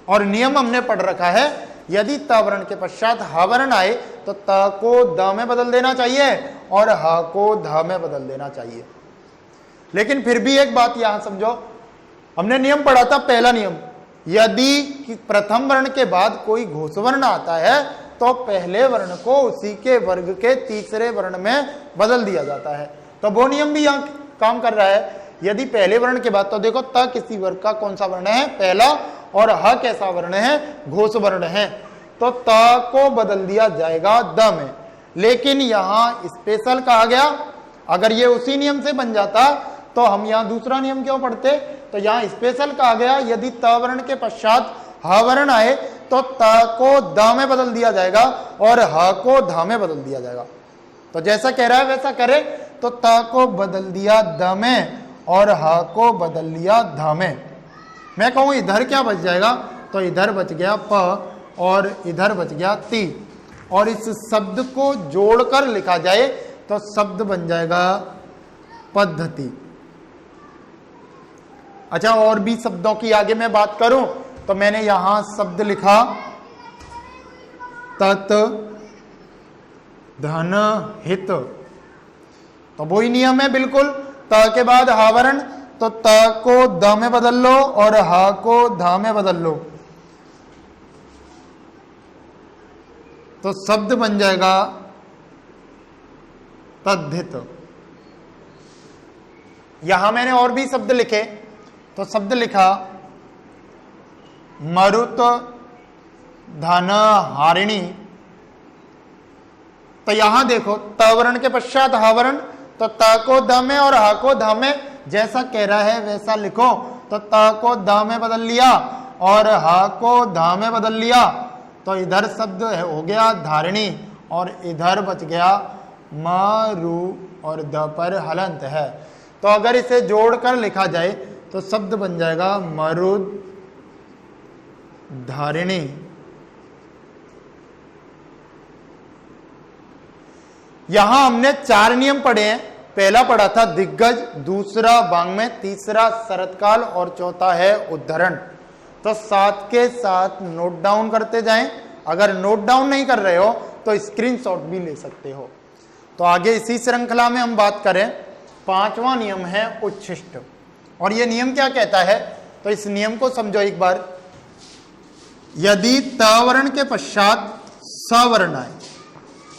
और नियम हमने पढ़ रखा है यदि त वर्ण के पश्चात ह वर्ण आए तो त को द में बदल देना चाहिए और ह को ध में बदल देना चाहिए। लेकिन फिर भी एक बात यहां समझो, हमने नियम पढ़ा था, पहला नियम, यदि प्रथम वर्ण के बाद कोई घोष वर्ण आता है तो पहले वर्ण को उसी के वर्ग के तीसरे वर्ण में बदल दिया जाता है। तो वो नियम भी यहां काम कर रहा है। यदि पहले वर्ण के बाद, तो देखो त किसी वर्ग का कौन सा वर्ण है? पहला, और ह कैसा वर्ण है? घोष वर्ण है। तो त को बदल दिया जाएगा द में। लेकिन यहां स्पेशल कहा गया, अगर ये उसी नियम से बन जाता तो हम यहां दूसरा नियम क्यों पढ़ते? तो यहां स्पेशल कहा गया यदि त वर्ण के पश्चात ह वर्ण आए तो त को द में बदल दिया जाएगा और ह को ध में बदल दिया जाएगा। तो जैसा कह रहा है वैसा करे। तो त को बदल दिया द में और ह को बदल लिया ध में। मैं कहूं इधर क्या बच जाएगा, तो इधर बच गया प और इधर बच गया ती, और इस शब्द को जोड़कर लिखा जाए तो शब्द बन जाएगा पद्धति। अच्छा, और भी शब्दों की आगे मैं बात करूं तो मैंने यहां शब्द लिखा तत् धन हित, तो वही नियम है बिल्कुल। त के बाद ह वर्ण, तो त को द में बदल लो और ह को ध में बदल लो, तो शब्द बन जाएगा तद्धित। यहां मैंने और भी शब्द लिखे, तो शब्द लिखा मरुत धन हारिणी। तो यहां देखो त वर्ण के पश्चात ह वर्ण, तो त को द में और ह को ध में जैसा कह रहा है वैसा लिखो। तो त को द में बदल लिया और ह को ध में बदल लिया, तो इधर शब्द हो गया धारिणी और इधर बच गया मरु और द पर हलंत है। तो अगर इसे जोड़कर लिखा जाए तो शब्द बन जाएगा मरुद धारिणी। यहां हमने 4 नियम पढ़े हैं। पहला पढ़ा था दिग्गज, दूसरा वांग्मय, तीसरा शरतकाल और चौथा है उद्धरण। तो साथ के साथ नोट डाउन करते जाएं। अगर नोट डाउन नहीं कर रहे हो तो स्क्रीनशॉट भी ले सकते हो। तो आगे इसी श्रृंखला में हम बात करें। 5वां नियम है उच्छिष्ट, और यह नियम क्या कहता है, तो इस नियम को समझो एक बार। यदि त वर्ण के पश्चात स वर्ण आए,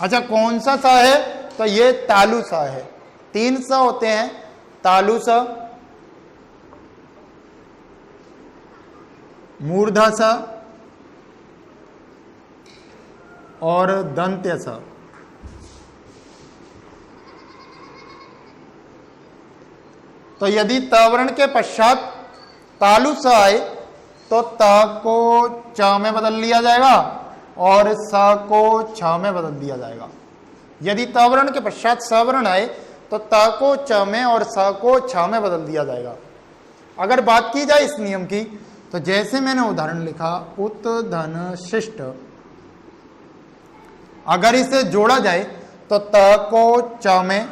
अच्छा कौन सा सा है, तो ये तालु सा है। 3 स होते हैं, तालु स, मूर्धा सा और दंत्य सा। तो यदि त वर्ण के पश्चात तालु स आए तो त को च में बदल लिया जाएगा और स को छ में बदल दिया जाएगा। यदि त वर्ण के पश्चात स वर्ण आए तो त को च में और स को छ में बदल दिया जाएगा। अगर बात की जाए इस नियम की, तो जैसे मैंने उदाहरण लिखा उत धन शिष्ट, अगर इसे जोड़ा जाए तो त को च में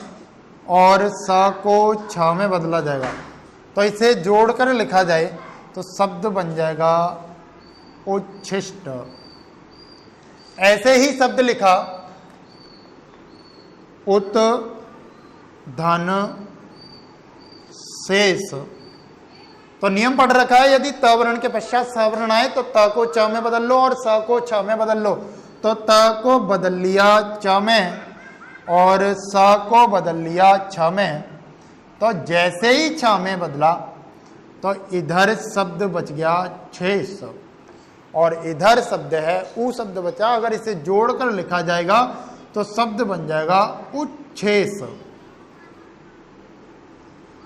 और स को छ में बदला जाएगा। तो इसे जोड़कर लिखा जाए तो शब्द बन जाएगा उच्छिष्ट। ऐसे ही शब्द लिखा उत धन शेष, तो नियम पढ़ रखा है यदि त वर्ण के पश्चात स वर्ण आए तो त को च में बदल लो और स को छ में बदल लो। तो त को बदल लिया च में और स को बदल लिया छ में, तो जैसे ही छ में बदला तो इधर शब्द बच गया शेष और इधर शब्द है उ शब्द बचा। अगर इसे जोड़कर लिखा जाएगा तो शब्द बन जाएगा उच्छेष।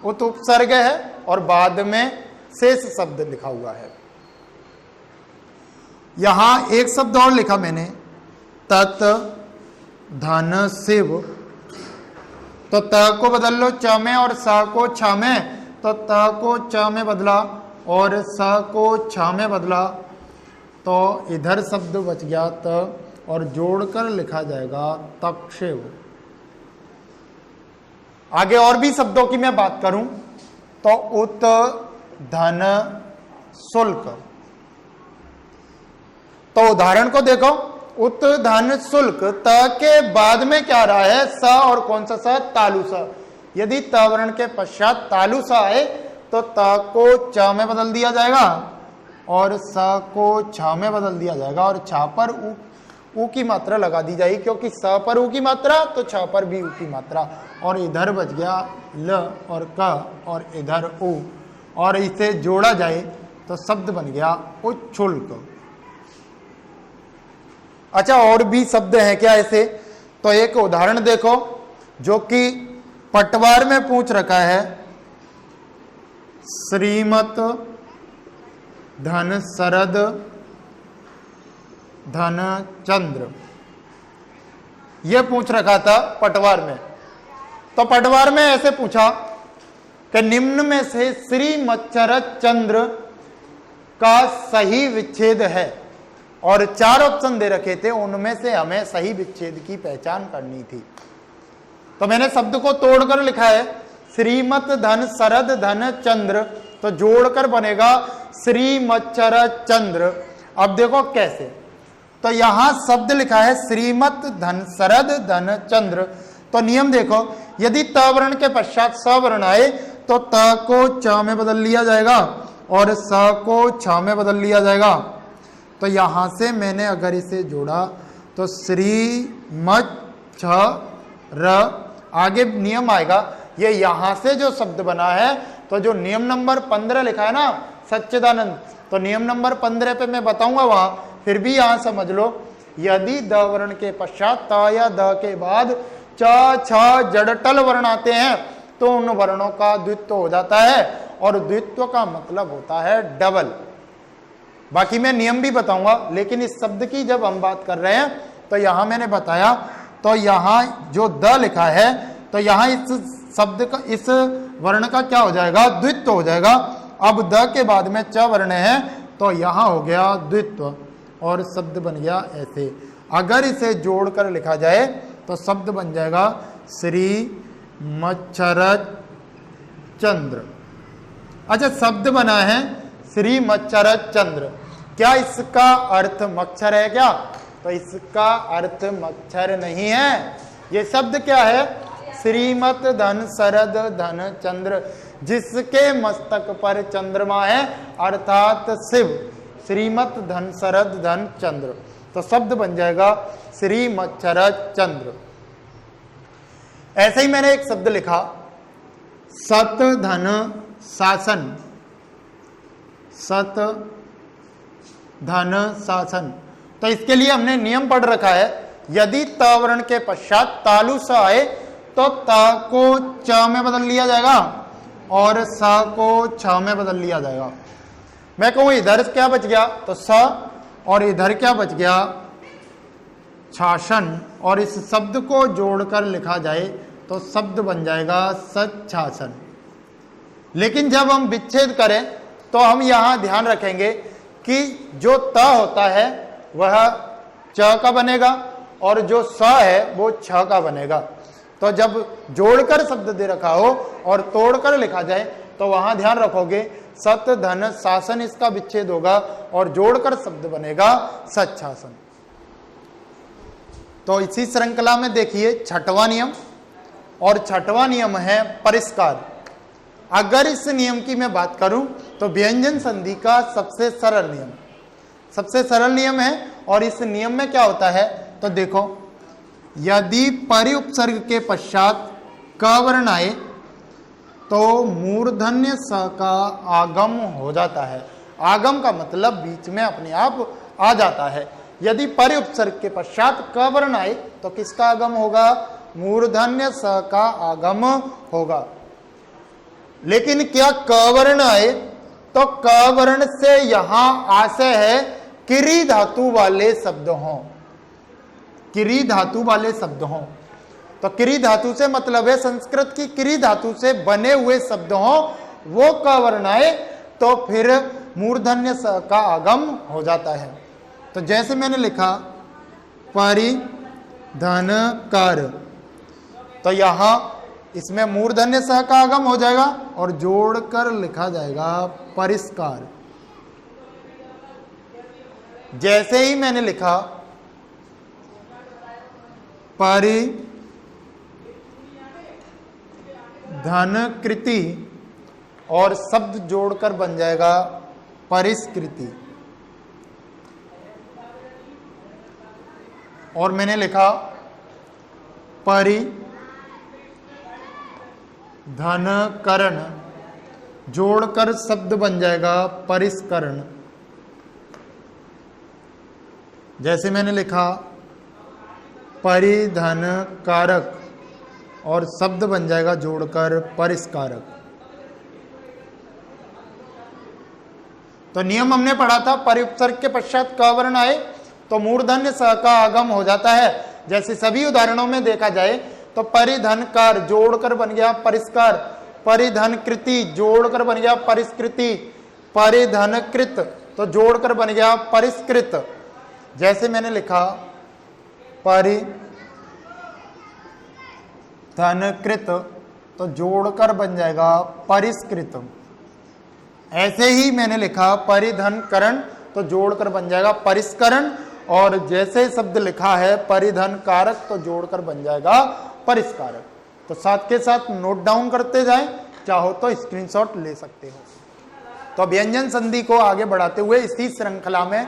उत उपसर्ग है और बाद में शेष शब्द लिखा हुआ है। यहां एक शब्द और लिखा मैंने तत् धन शिव, तो त को बदल लो च में और स को छ में, तो त को च में बदला और स को छ में बदला, तो इधर शब्द बच गया त और जोड़कर लिखा जाएगा तक्षेव। आगे और भी शब्दों की मैं बात करूं तो उत धन शुल्क, तो उदाहरण को देखो। उत धन शुल्क, त के बाद में क्या रहा है, स और कौन सा स, तालु स। यदि त वर्ण के पश्चात तालु स आए तो त को च में बदल दिया जाएगा और स को छ में बदल दिया जाएगा और छ पर उ की मात्रा लगा दी जाएगी, क्योंकि स पर उ की मात्रा तो छ पर भी उ की मात्रा, और इधर बच गया ल और क और इधर उ, और इसे जोड़ा जाए तो शब्द बन गया उच्छुल्क। अच्छा, और भी शब्द हैं क्या ऐसे, तो एक उदाहरण देखो जो कि पटवार में पूछ रखा है। श्रीमत धन शरद धन चंद्र, ये पूछ रखा था पटवार में। तो पटवार में ऐसे पूछा कि निम्न में से श्री मच्छर चंद्र का सही विच्छेद है, और 4 ऑप्शन दे रखे थे, उनमें से हमें सही विच्छेद की पहचान करनी थी। तो मैंने शब्द को तोड़कर लिखा है श्रीमत धन शरद धन चंद्र, तो जोड़कर बनेगा श्री मच्छर चंद्र। अब देखो कैसे, तो यहां शब्द लिखा है श्रीमत धन शरद धन चंद्र। तो नियम देखो, यदि त वर्ण के पश्चात स वर्ण आए तो त को च में बदल लिया जाएगा और स को छ में बदल लिया जाएगा। तो यहां से मैंने अगर इसे जोड़ा तो श्री मच्छर, आगे नियम आएगा, ये यहां से जो शब्द बना है, तो जो नियम नंबर 15 लिखा है ना सच्चिदानंद, तो नियम नंबर 15 पे मैं बताऊंगा वहां, फिर भी यहां समझ लो, यदि द वर्ण के पश्चात त या द के बाद च छ जड़टल वर्ण आते हैं तो उन वर्णों का द्वित्व हो जाता है, और द्वित्व का मतलब होता है डबल। बाकी मैं नियम भी बताऊंगा, लेकिन इस शब्द की जब हम बात कर रहे हैं तो यहां मैंने बताया, तो यहां जो द लिखा है तो यहां इस शब्द का, इस वर्ण का क्या हो जाएगा, द्वित्व हो जाएगा। अब द के बाद में च वर्ण है तो यहां हो गया द्वित्व, और शब्द बन गया ऐसे। अगर इसे जोड़कर लिखा जाए तो शब्द बन जाएगा श्री मच्छर चंद्र। अच्छा, शब्द बना है श्री मच्छर चंद्र, क्या इसका अर्थ मच्छर है क्या? तो इसका अर्थ मच्छर नहीं है। ये शब्द क्या है? श्रीमत धन शरद धन चंद्र, जिसके मस्तक पर चंद्रमा है अर्थात शिव। श्रीमत धन शरद धन चंद्र, तो शब्द बन जाएगा श्री मच्छर चंद्र। ऐसे ही मैंने एक शब्द लिखा सत धन शासन, सत धन शासन। तो इसके लिए हमने नियम पढ़ रखा है, यदि त वर्ण के पश्चात तालु स आए तो त को च में बदल लिया जाएगा और स को छ में बदल लिया जाएगा। मैं कहूं इधर क्या बच गया तो स, और इधर क्या बच गया शासन, और इस शब्द को जोड़कर लिखा जाए तो शब्द बन जाएगा सच्छासन। लेकिन जब हम विच्छेद करें तो हम यहां ध्यान रखेंगे कि जो त होता है वह च का बनेगा और जो स है वो छ का बनेगा। तो जब जोड़कर शब्द दे रखा हो और तोड़कर लिखा जाए तो वहां ध्यान रखोगे सत धन शासन, इसका विच्छेद होगा और जोड़कर शब्द बनेगा सच्छासन। तो इसी श्रृंखला में देखिए छठवां नियम, और छठवां नियम है परिष्कार। अगर इस नियम की मैं बात करूं तो व्यंजन संधि का सबसे सरल नियम, सबसे सरल नियम है। और इस नियम में क्या होता है तो देखो, यदि परि उपसर्ग के पश्चात क वर्ण आए तो मूर्धन्य स का आगम हो जाता है। आगम का मतलब बीच में अपने आप आ जाता है। यदि परि उपसर्ग के पश्चात क वर्ण आए तो किसका आगम होगा? मूर्धन्य स का आगम होगा। लेकिन क्या क वर्ण आए तो क वर्ण से यहां आशय है किरी धातु वाले शब्द हों, किरी धातु वाले शब्द हों। तो किरी धातु से मतलब है संस्कृत की किरी धातु से बने हुए शब्द हों, वो क वर्ण आए तो फिर मूर्धन्य स का आगम हो जाता है। तो जैसे मैंने लिखा परिधन कर, तो यहां इसमें मूर्धन्य स का आगम हो जाएगा और जोड़कर लिखा जाएगा परिष्कार। जैसे ही मैंने लिखा परिधन कृति और शब्द जोड़कर बन जाएगा परिष्कृति। और मैंने लिखा परिधन करण, जोड़कर शब्द बन जाएगा परिष्करण। जैसे मैंने लिखा परिधन कारक और शब्द बन जाएगा जोड़कर परिष्कारक। तो नियम हमने पढ़ा था, परि उपसर्ग के पश्चात क वर्ण आए तो मूर्धन्य स का आगम हो जाता है। जैसे सभी उदाहरणों में देखा जाए तो परिधनकार जोड़कर बन गया परिष्कार, परिधनकृति जोड़कर बन गया परिष्कृति, परिधनकृत तो जोड़कर बन गया परिष्कृत। जैसे मैंने लिखा परिधनकृत तो जोड़कर बन जाएगा परिष्कृत। ऐसे ही मैंने लिखा परिधनकरण तो जोड़कर बन जाएगा परिष्करण, और जैसे शब्द लिखा है परिधन कारक तो जोड़कर बन जाएगा परिष्कारक। तो साथ के साथ नोट डाउन करते जाएं, चाहो तो स्क्रीनशॉट ले सकते हो। तो व्यंजन संधि को आगे बढ़ाते हुए इसी श्रृंखला में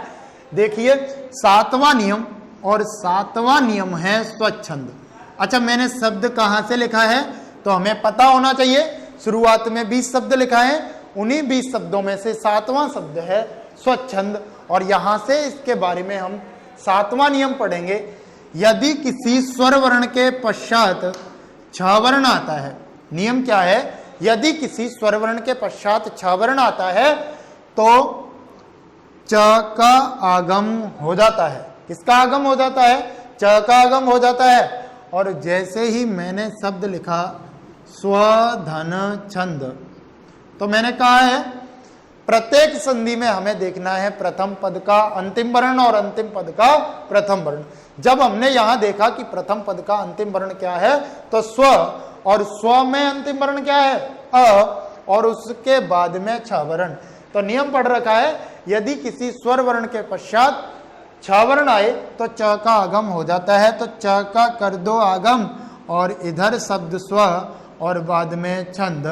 देखिए 7वां नियम, और 7वां नियम है स्वच्छंद। अच्छा, मैंने शब्द कहां से लिखा है तो हमें पता होना चाहिए। शुरुआत में 20 शब्द लिखा है, उन्हीं 20 शब्दों में से 7वां शब्द है स्वच्छंद, और यहां से इसके बारे में हम 7वां नियम पढ़ेंगे। यदि किसी स्वर वर्ण के पश्चात 6 वर्ण आता है, नियम क्या है, यदि किसी स्वर वर्ण के पश्चात 6 वर्ण आता है तो च का आगम हो जाता है। किसका आगम हो जाता है? च का आगम हो जाता है। और जैसे ही मैंने शब्द लिखा स्वधन छंद, तो मैंने कहा है प्रत्येक संधि में हमें देखना है प्रथम पद का अंतिम वर्ण और अंतिम पद का प्रथम वर्ण। जब हमने यहां देखा कि प्रथम पद का अंतिम वर्ण क्या है तो स्व, और स्व में अंतिम वर्ण क्या है? अ, और उसके बाद में 6 वर्ण। तो नियम पढ़ रखा है यदि किसी स्वर वर्ण के पश्चात 6 वर्ण आए तो च का आगम हो जाता है। तो च का कर दो आगम, और इधर शब्द स्व और बाद में छंद,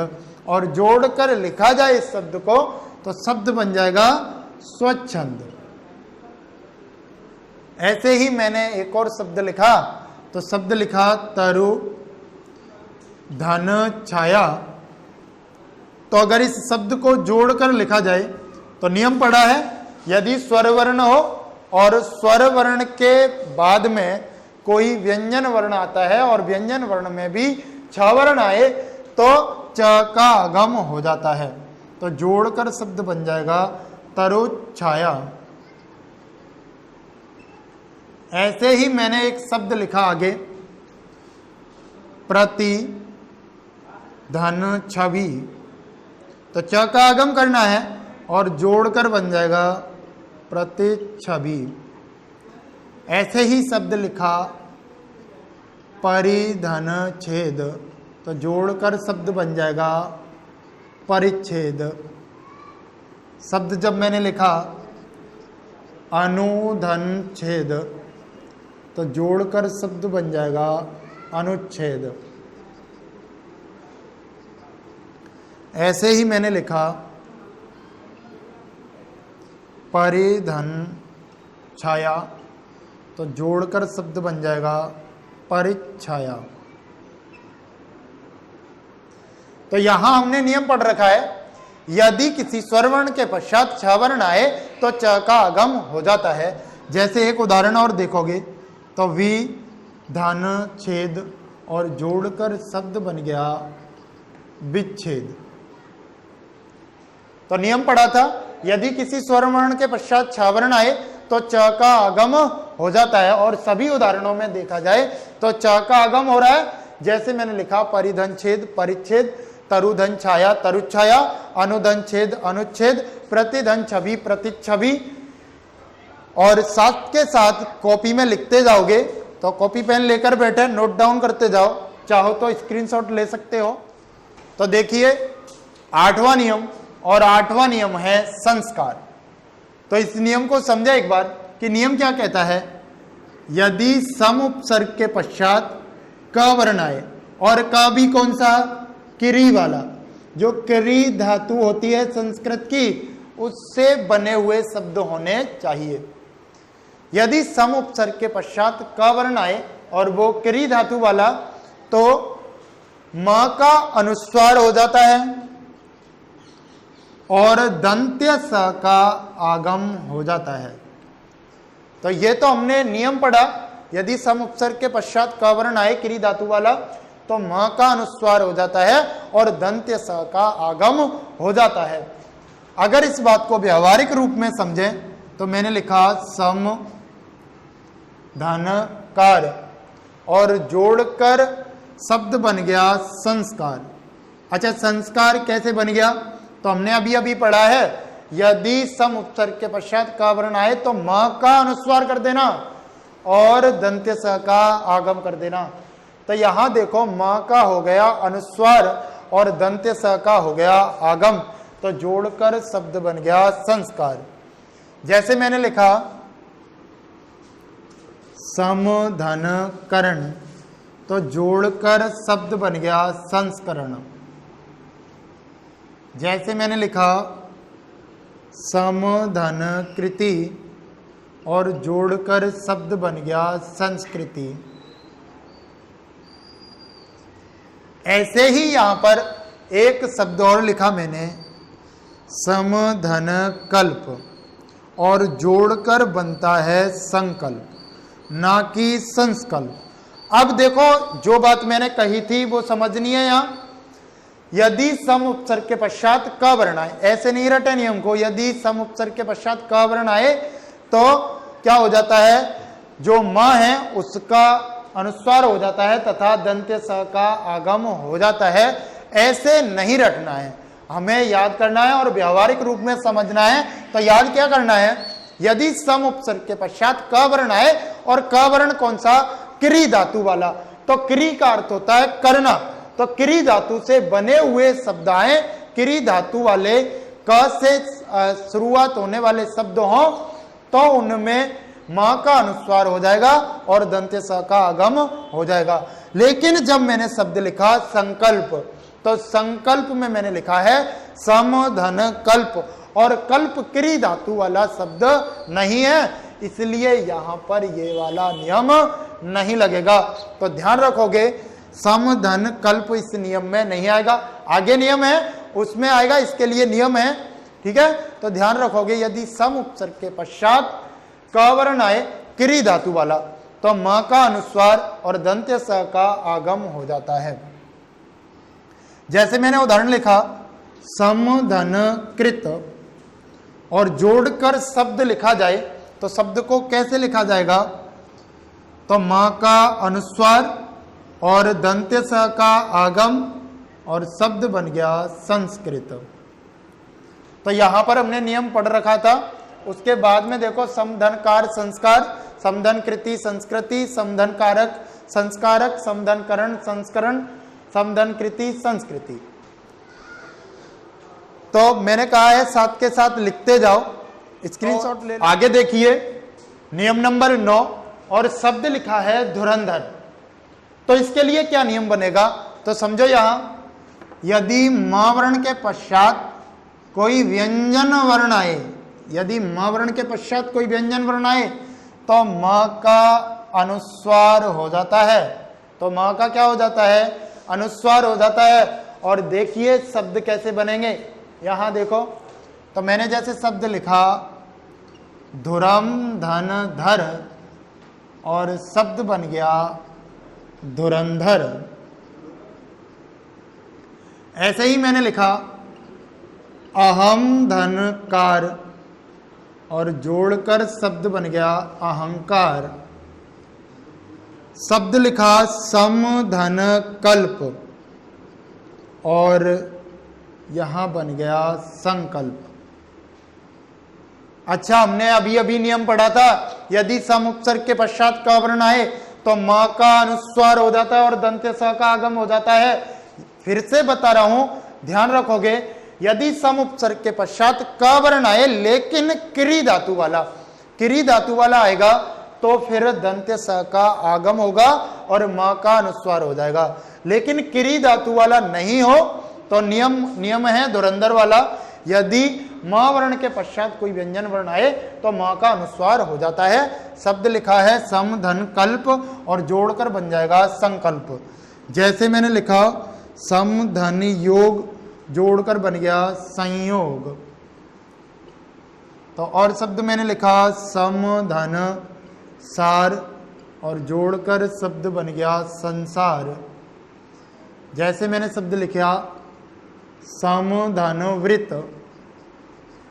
और जोड़कर लिखा जाए इस शब्द को तो शब्द बन जाएगा स्वच्छंद। ऐसे ही मैंने एक और शब्द लिखा, तो शब्द लिखा तरु धन छाया। तो अगर इस शब्द को जोड़कर लिखा जाए तो नियम पड़ा है यदि स्वर वर्ण हो और स्वर वर्ण के बाद में कोई व्यंजन वर्ण आता है और व्यंजन वर्ण में भी 6 वर्ण आए तो च का आगम हो जाता है। तो जोड़कर शब्द बन जाएगा तरु छाया। ऐसे ही मैंने एक शब्द लिखा आगे प्रति धन छवि, तो च का आगम करना है और जोड़कर बन जाएगा प्रति छवि। ऐसे ही शब्द लिखा परिधन छेद, तो जोड़कर शब्द बन जाएगा परिच्छेद। शब्द जब मैंने लिखा अनुधन छेद, तो जोड़कर शब्द बन जाएगा अनुच्छेद। ऐसे ही मैंने लिखा परिधन छाया, तो जोड़कर शब्द बन जाएगा परिच्छाया। तो यहां हमने नियम पढ़ रखा है यदि किसी स्वर वर्ण के पश्चात 6 वर्ण आए तो च का आगम हो जाता है। जैसे एक उदाहरण और देखोगे तो वि धन छेद, और जोड़कर शब्द बन गया विच्छेद। तो नियम पढ़ा था यदि किसी स्वर वर्ण के पश्चात 6 वर्ण आए तो च का आगम हो जाता है, और सभी उदाहरणों में देखा जाए तो च का आगम हो रहा है। जैसे मैंने लिखा परिधन छेद परिच्छेद, तरुधन छाया तरुच्छाया, अनुधन छेद अनुच्छेद, प्रतिधन छवि प्रतिच्छवि। और साथ के साथ कॉपी में लिखते जाओगे तो कॉपी पेन लेकर बैठे नोट डाउन करते जाओ, चाहो तो स्क्रीनशॉट ले सकते हो। तो देखिए 8वां नियम, और 8वां नियम है संस्कार। तो इस नियम को समझा एक बार कि नियम क्या कहता है। यदि सम उपसर्ग के पश्चात क वर्ण आए, और क भी कौन सा? किरी वाला, जो किरी धातु होती है संस्कृत की, उससे बने हुए शब्द होने चाहिए। यदि सम उपसर्ग के पश्चात क वर्ण आए और वो किरी धातु वाला, तो म का अनुस्वार हो जाता है और दंत्य स का आगम हो जाता है। तो ये तो हमने नियम पढ़ा, यदि सम उपसर्ग के पश्चात क वर्ण आए किरी धातु वाला तो म का अनुस्वार हो जाता है और दंत्य स का आगम हो जाता है। अगर इस बात को व्यवहारिक रूप में समझें तो मैंने लिखा सम धन कार, और जोड़कर शब्द बन गया संस्कार। अच्छा, संस्कार कैसे बन गया? तो हमने अभी अभी पढ़ा है, यदि सम उपसर्ग के पश्चात का वर्ण आए तो म का अनुस्वार कर देना और दंत्य स का आगम कर देना। तो यहां देखो, म का हो गया अनुस्वार और दंत्य स का हो गया आगम, तो जोड़कर शब्द बन गया संस्कार। जैसे मैंने लिखा समधन करण, तो जोड़कर शब्द बन गया संस्करण। जैसे मैंने लिखा समधन कृति, और जोड़कर शब्द बन गया संस्कृति। ऐसे ही यहां पर एक शब्द और लिखा मैंने, समधन कल्प, और जोड़कर बनता है संकल्प, ना कि संस्कल्प। अब देखो, जो बात मैंने कही थी वो समझनी है। यहां यदि सम उपसर्ग के पश्चात क वर्ण आए, ऐसे नहीं रटे नियम को, यदि सम उपसर्ग के पश्चात क वर्ण आए तो क्या हो जाता है, जो म है उसका अनुस्वार हो जाता है तथा दंत्य स का आगम हो जाता है। ऐसे नहीं रटना है, हमें याद करना है और व्यावहारिक रूप में समझना है। तो याद क्या करना है, यदि सम उपसर्ग के पश्चात क वर्ण आए, और क वर्ण कौन सा, क्री धातु वाला, तो क्री का अर्थ होता है करना। तो क्री धातु से बने हुए शब्द आए, क्री धातु वाले क से शुरुआत होने वाले शब्द हो तो उनमें मां का अनुस्वार हो जाएगा और दंत्य स का आगम हो जाएगा। लेकिन जब मैंने शब्द लिखा संकल्प, तो संकल्प में मैंने लिखा है समधन कल्प, और कल्प क्री धातु वाला शब्द नहीं है, इसलिए यहां पर ये वाला नियम नहीं लगेगा। तो ध्यान रखोगे, समधन कल्प इस नियम में नहीं आएगा। आगे नियम है उसमें आएगा, इसके लिए नियम है, ठीक है। तो ध्यान रखोगे, यदि सम उपसर्ग के पश्चात क वर्ण आए क्री धातु वाला, तो म का अनुस्वार और दंत्य स का आगम हो जाता है। जैसे मैंने उदाहरण लिखा समधन कृत, और जोड़कर शब्द लिखा जाए तो शब्द को कैसे लिखा जाएगा, तो म का अनुस्वार और दंत्य स का आगम, और शब्द बन गया संस्कृत। तो यहां पर हमने नियम पढ़ रखा था। उसके बाद में देखो, समधन कार संस्कार, समधन कृति संस्कृति, समधन कारक संस्कारक, समधन करण संस्करण, समधन कृति संस्कृति। तो मैंने कहा है साथ के साथ लिखते जाओ, स्क्रीनशॉट ले। आगे देखिए नियम नंबर 9, और शब्द लिखा है धुरंधर। तो इसके लिए क्या नियम बनेगा, तो समझो, यहां यदि म वर्ण के पश्चात कोई व्यंजन वर्ण आए, यदि म वर्ण के पश्चात कोई व्यंजन वर्ण आए तो म का अनुस्वार हो जाता है। तो म का क्या हो जाता है, अनुस्वार हो जाता है। और देखिए शब्द कैसे बनेंगे, यहां देखो, तो मैंने जैसे शब्द लिखा धुरम धन धर, और शब्द बन गया धुरंधर। ऐसे ही मैंने लिखा अहम धन कार, और जोड़कर शब्द बन गया अहंकार। शब्द लिखा सम धन कल्प, और यहां बन गया संकल्प। अच्छा, हमने अभी अभी नियम पढ़ा था, यदि सम उपसर्ग के पश्चात का वर्ण आए तो म का अनुस्वार हो जाता है और दंत्य स का आगम हो जाता है। फिर से बता रहा हूं, ध्यान रखोगे, यदि सम उपसर्ग के पश्चात क वर्ण आए लेकिन क्री धातु वाला आएगा तो फिर दंत्य स का आगम होगा और म का अनुस्वार हो जाएगा। लेकिन क्री धातु वाला नहीं हो तो नियम है धुरंधर वाला, यदि म वर्ण के पश्चात कोई व्यंजन वर्ण आए तो म का अनुस्वार हो जाता है। शब्द लिखा है सम धन कल्प, और जोड़कर बन जाएगा संकल्प। जैसे मैंने लिखा सम धन योग, जोड़कर बन गया संयोग। तो और शब्द मैंने लिखा सम धन सार, और जोड़कर शब्द बन गया संसार। जैसे मैंने शब्द लिखा सम धन वृत,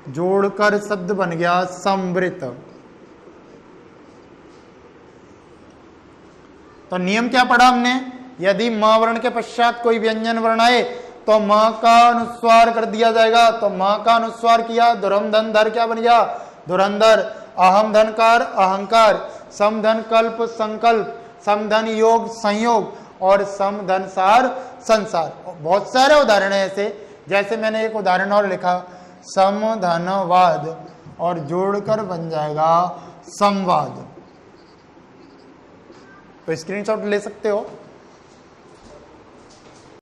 जोड़कर शब्द बन गया समवृत। तो नियम क्या पढ़ा हमने, यदि म वर्ण के पश्चात कोई व्यंजन वर्ण आए तो म का अनुस्वार कर दिया जाएगा। तो म का अनुस्वार किया, दुरम धन धर क्या बन गया, धुरंधर। अहम धनकार अहंकार, सम धन कल्प संकल्प, सम धन योग संयोग, और सम धन सार संसार। बहुत सारे उदाहरण है ऐसे, जैसे मैंने एक उदाहरण और लिखा, सम धनवाद, और जोड़कर बन जाएगा संवाद। तो स्क्रीनशॉट ले सकते हो।